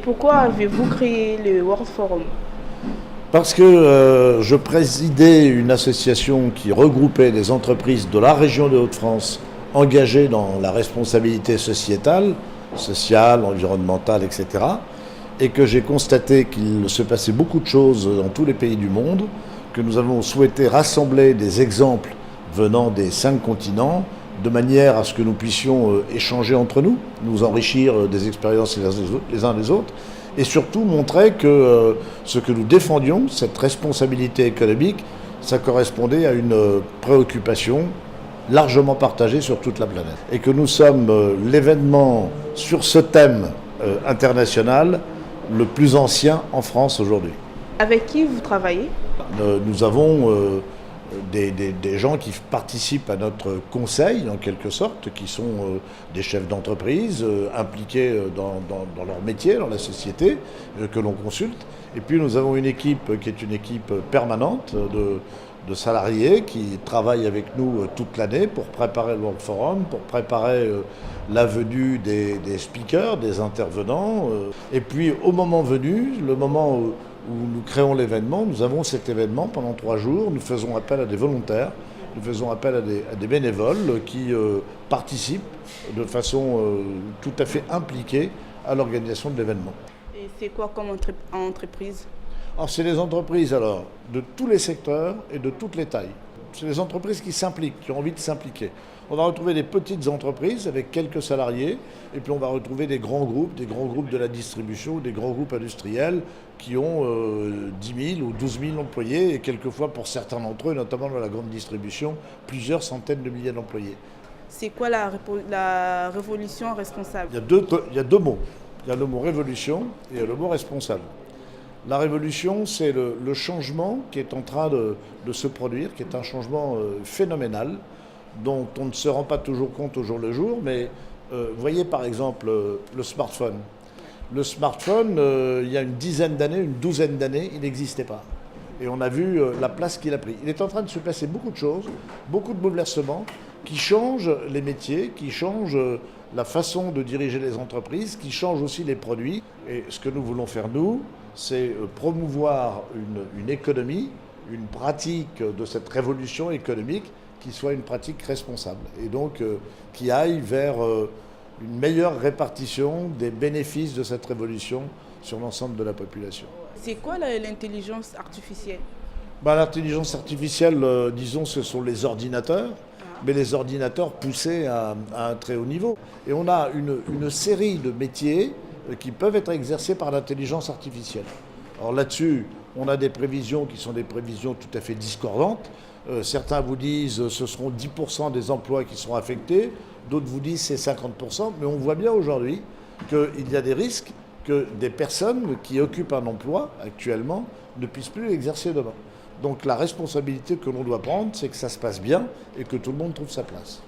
Pourquoi avez-vous créé le World Forum? Parce que je présidais une association qui regroupait des entreprises de la région des Hauts-de-France engagées dans la responsabilité sociétale, environnementale, etc. Et que j'ai constaté qu'il se passait beaucoup de choses dans tous les pays du monde, que nous avons souhaité rassembler des exemples venant des 5 continents, de manière à ce que nous puissions échanger entre nous enrichir des expériences les uns des autres, et surtout montrer que ce que nous défendions, cette responsabilité économique, ça correspondait à une préoccupation largement partagée sur toute la planète. Et que nous sommes l'événement sur ce thème international le plus ancien en France aujourd'hui. Avec qui vous travaillez? Nous avons des gens qui participent à notre conseil, en quelque sorte, qui sont des chefs d'entreprise impliqués dans leur métier, dans la société, que l'on consulte. Et puis nous avons une équipe qui est une équipe permanente de salariés qui travaillent avec nous toute l'année pour préparer le World Forum, pour préparer la venue des speakers, des intervenants. Et puis au moment venu, le moment où nous créons l'événement, nous avons cet événement pendant 3 jours, nous faisons appel à des volontaires, nous faisons appel à des bénévoles qui participent de façon tout à fait impliquée à l'organisation de l'événement. Et c'est quoi comme entreprise? Alors c'est des entreprises de tous les secteurs et de toutes les tailles. C'est des entreprises qui s'impliquent, qui ont envie de s'impliquer. On va retrouver des petites entreprises avec quelques salariés, et puis on va retrouver des grands groupes de la distribution, des grands groupes industriels qui ont 10 000 ou 12 000 employés, et quelquefois pour certains d'entre eux, notamment dans la grande distribution, plusieurs centaines de milliers d'employés. C'est quoi la révolution responsable? Il y a deux mots. Il y a le mot révolution et il y a le mot responsable. La révolution, c'est le changement qui est en train de se produire, qui est un changement phénoménal, dont on ne se rend pas toujours compte au jour le jour, mais voyez par exemple le smartphone. Le smartphone, il y a une douzaine d'années, il n'existait pas. Et on a vu la place qu'il a pris. Il est en train de se passer beaucoup de choses, beaucoup de bouleversements qui changent les métiers, qui changent la façon de diriger les entreprises, qui changent aussi les produits. Et ce que nous voulons faire, nous, c'est promouvoir une économie, une pratique de cette révolution économique qui soit une pratique responsable et donc qui aille vers une meilleure répartition des bénéfices de cette révolution sur l'ensemble de la population. C'est quoi l'intelligence artificielle? L'intelligence artificielle, disons, ce sont les ordinateurs, mais les ordinateurs poussés à un très haut niveau. Et on a une série de métiers qui peuvent être exercés par l'intelligence artificielle. Alors là-dessus, on a des prévisions qui sont des prévisions tout à fait discordantes. Certains vous disent ce seront 10% des emplois qui seront affectés, d'autres vous disent c'est 50%, mais on voit bien aujourd'hui qu'il y a des risques que des personnes qui occupent un emploi actuellement ne puissent plus l'exercer demain. Donc la responsabilité que l'on doit prendre, c'est que ça se passe bien et que tout le monde trouve sa place.